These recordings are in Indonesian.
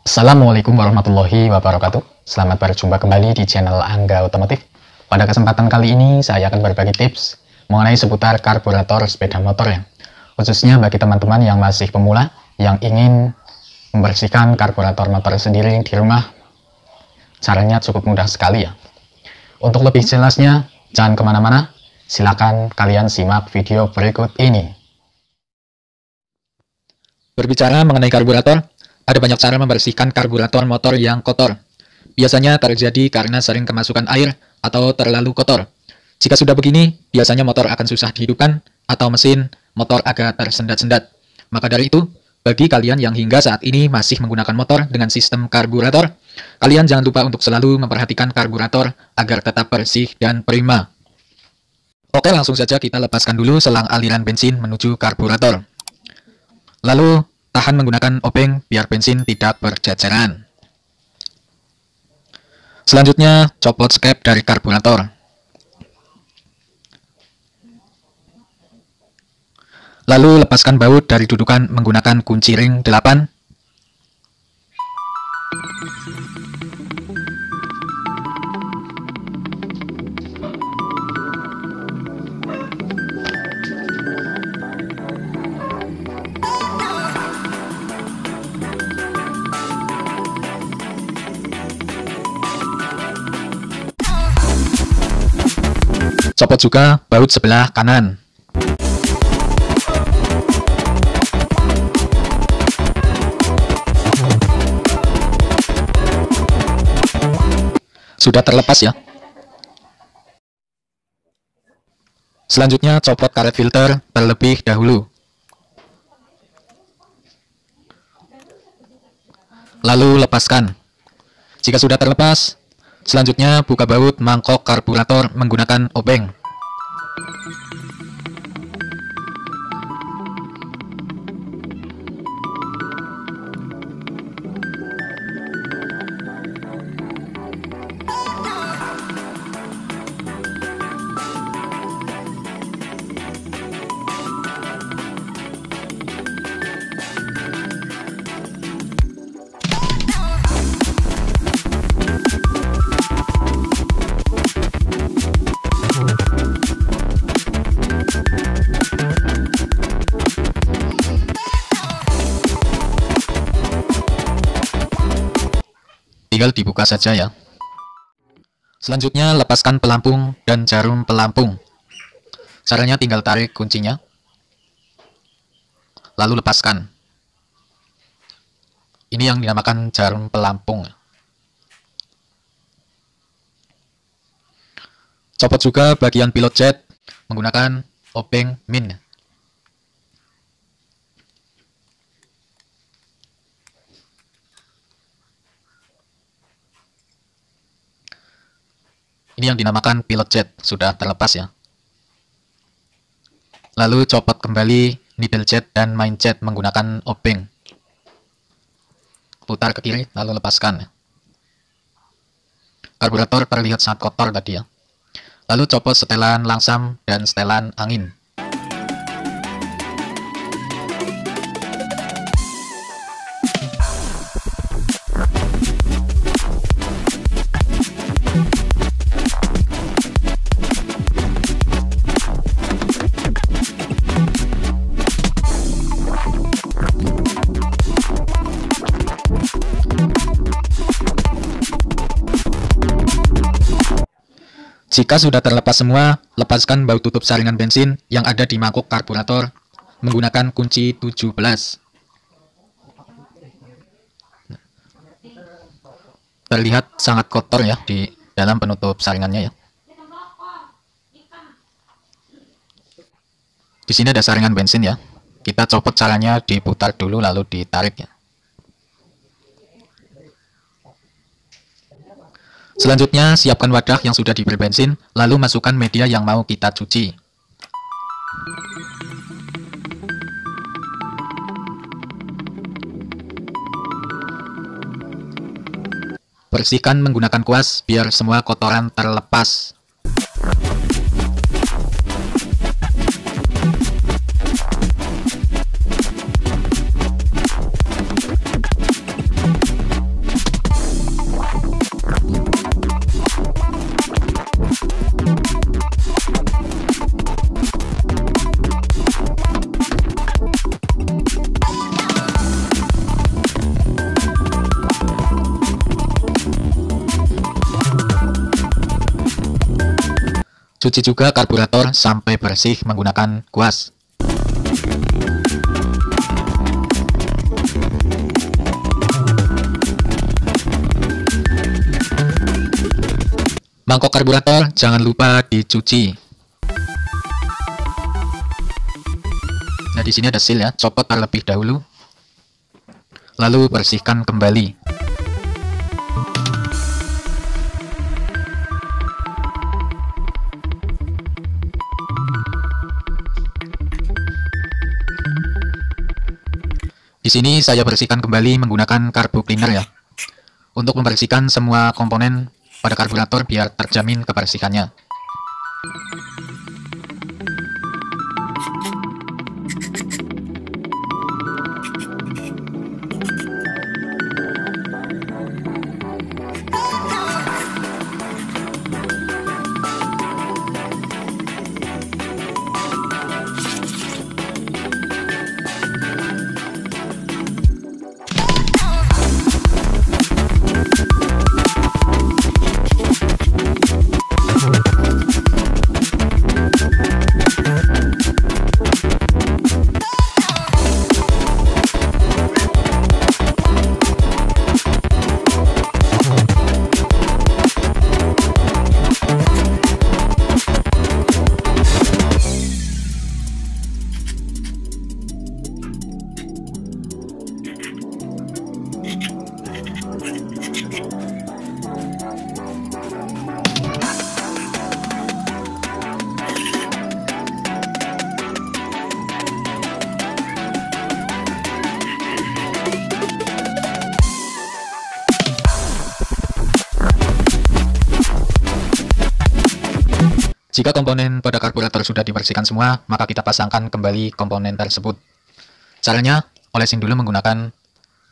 Assalamualaikum warahmatullahi wabarakatuh. Selamat berjumpa kembali di channel Angga Otomotif. Pada kesempatan kali ini saya akan berbagi tips mengenai seputar karburator sepeda motor ya. Khususnya bagi teman-teman yang masih pemula yang ingin membersihkan karburator motor sendiri di rumah. Caranya cukup mudah sekali ya. Untuk lebih jelasnya jangan kemana-mana, silakan kalian simak video berikut ini. Berbicara mengenai karburator, ada banyak cara membersihkan karburator motor yang kotor. Biasanya terjadi karena sering kemasukan air atau terlalu kotor. Jika sudah begini, biasanya motor akan susah dihidupkan atau mesin motor agak tersendat-sendat. Maka dari itu, bagi kalian yang hingga saat ini masih menggunakan motor dengan sistem karburator, kalian jangan lupa untuk selalu memperhatikan karburator agar tetap bersih dan prima. Oke, langsung saja kita lepaskan dulu selang aliran bensin menuju karburator. Lalu, tahan menggunakan obeng biar bensin tidak berceceran. Selanjutnya, copot skep dari karburator. Lalu, lepaskan baut dari dudukan menggunakan kunci ring 8. Copot juga baut sebelah kanan. Sudah terlepas ya. Selanjutnya copot karet filter terlebih dahulu. Lalu lepaskan. Jika sudah terlepas, selanjutnya buka baut mangkok karburator menggunakan obeng. Tinggal dibuka saja ya. Selanjutnya lepaskan pelampung dan jarum pelampung. Caranya tinggal tarik kuncinya, lalu lepaskan. Ini yang dinamakan jarum pelampung. Copot juga bagian pilot jet menggunakan obeng min. Ini yang dinamakan pilot jet, sudah terlepas ya. Lalu copot kembali needle jet dan main jet menggunakan obeng. Putar ke kiri, lalu lepaskan. Karburator terlihat sangat kotor tadi ya. Lalu copot setelan langsam dan setelan angin. Jika sudah terlepas semua, lepaskan baut tutup saringan bensin yang ada di mangkuk karburator menggunakan kunci 17. Terlihat sangat kotor ya di dalam penutup saringannya ya. Di sini ada saringan bensin ya. Kita copot, caranya diputar dulu lalu ditarik ya. Selanjutnya, siapkan wadah yang sudah diberi bensin, lalu masukkan media yang mau kita cuci. Bersihkan menggunakan kuas biar semua kotoran terlepas. Cuci juga karburator sampai bersih menggunakan kuas. Mangkok karburator jangan lupa dicuci. Nah, di sini ada seal ya, copot terlebih dahulu, lalu bersihkan kembali. Di sini saya bersihkan kembali menggunakan carbo cleaner ya, untuk membersihkan semua komponen pada karburator biar terjamin kebersihannya. Jika komponen pada karburator sudah dibersihkan semua, maka kita pasangkan kembali komponen tersebut. Caranya, olesin dulu menggunakan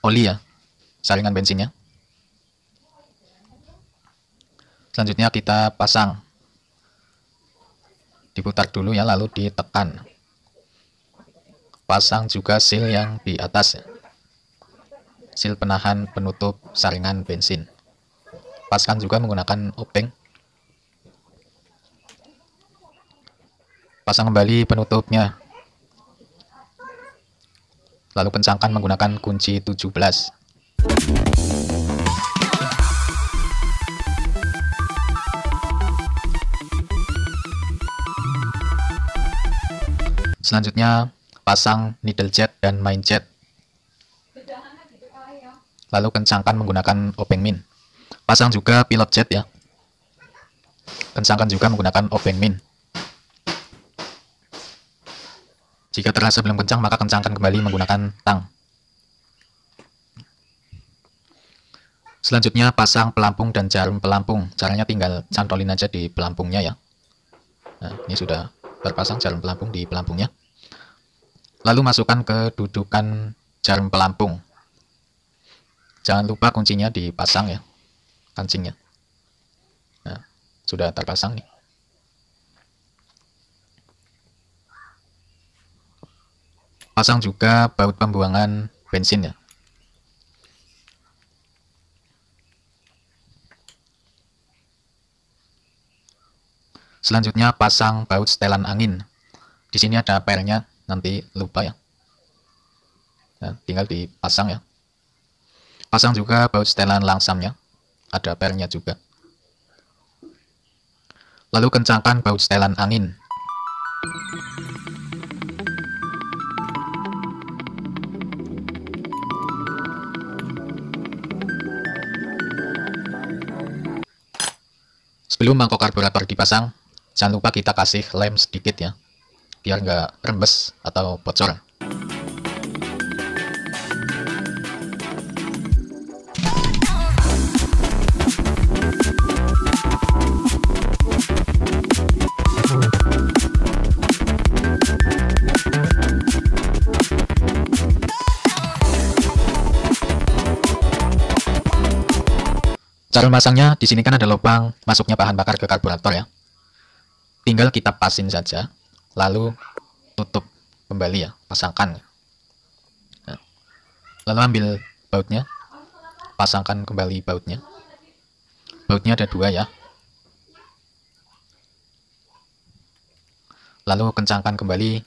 oli ya, saringan bensinnya. Selanjutnya kita pasang. Diputar dulu ya, lalu ditekan. Pasang juga seal yang di atas ya. Seal penahan penutup saringan bensin. Pasang juga menggunakan obeng. Pasang kembali penutupnya. Lalu kencangkan menggunakan kunci 17. Selanjutnya pasang needle jet dan main jet. Lalu kencangkan menggunakan obeng min. Pasang juga pilot jet ya. Kencangkan juga menggunakan obeng min. Jika terasa belum kencang, maka kencangkan kembali menggunakan tang. Selanjutnya pasang pelampung dan jarum pelampung. Caranya tinggal cantolin aja di pelampungnya ya. Nah, ini sudah terpasang jarum pelampung di pelampungnya. Lalu masukkan ke dudukan jarum pelampung. Jangan lupa kuncinya dipasang ya, kancingnya. Nah, sudah terpasang nih. Pasang juga baut pembuangan bensin ya. Selanjutnya pasang baut setelan angin. Di sini ada pernya, nanti lupa ya. Nah, tinggal dipasang ya. Pasang juga baut setelan langsamnya, ada pernya juga. Lalu kencangkan baut setelan angin. Sebelum mangkok karburator dipasang, jangan lupa kita kasih lem sedikit ya, biar nggak rembes atau bocor. Cara memasangnya, di sini kan ada lubang masuknya bahan bakar ke karburator ya. Tinggal kita pasin saja, lalu tutup kembali ya, pasangkan. Nah, lalu ambil bautnya, pasangkan kembali bautnya. Bautnya ada 2 ya. Lalu kencangkan kembali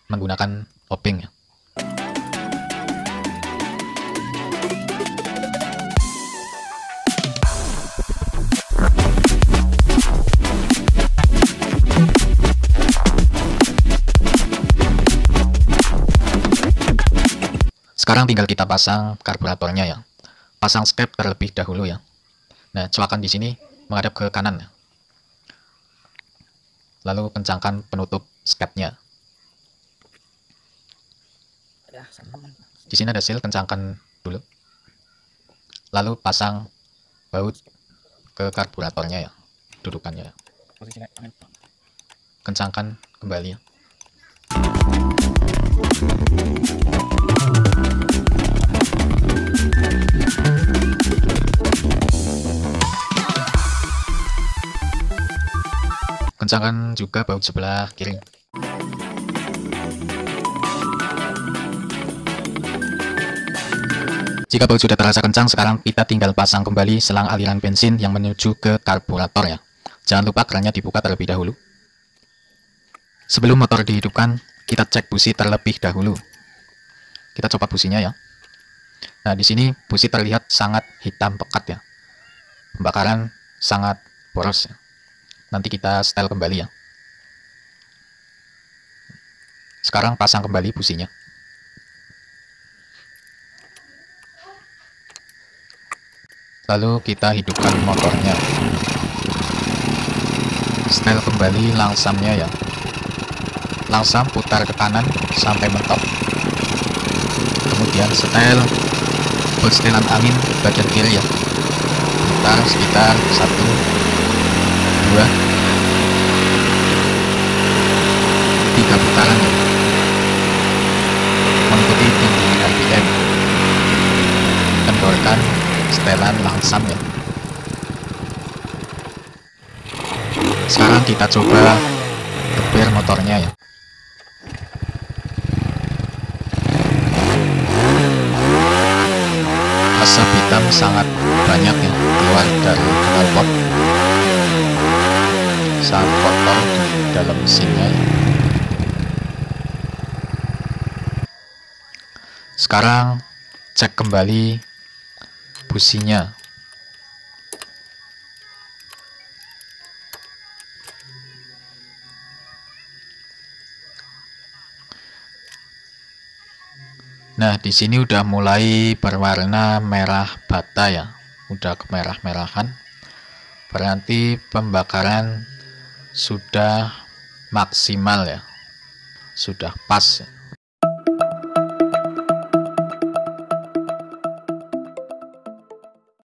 menggunakan obeng ya. Sekarang tinggal kita pasang karburatornya ya. Pasang step terlebih dahulu ya. Nah, colokan di sini menghadap ke kanan ya. Lalu kencangkan penutup stepnya. Di sini ada seal, kencangkan dulu. Lalu pasang baut ke karburatornya ya, dudukannya ya. Kencangkan kembali ya. Kencangkan juga baut sebelah kiri. Jika baut sudah terasa kencang, sekarang kita tinggal pasang kembali selang aliran bensin yang menuju ke karburator ya. Jangan lupa kerannya dibuka terlebih dahulu. Sebelum motor dihidupkan, kita cek busi terlebih dahulu. Kita coba businya ya. Nah, di sini busi terlihat sangat hitam pekat ya. Pembakaran sangat boros ya. Nanti kita setel kembali ya. Sekarang pasang kembali businya. Lalu kita hidupkan motornya. Setel kembali langsamnya ya. Langsam putar ke kanan sampai mentok. Kemudian setel bolt setelan angin bagian kiri ya. Putar sekitar 1, 2, 3 putaran ya. Mengikuti tinggi RPM. Kendorkan setelan langsam ya. Sekarang kita coba geber motornya ya. Asap hitam sangat banyak ya keluar dari knalpot. Sangat kotor di dalam mesinnya ya. Sekarang cek kembali businya. Nah, di sini udah mulai berwarna merah bata ya. Udah kemerah-merahan. Berarti pembakaran sudah maksimal ya. Sudah pas ya.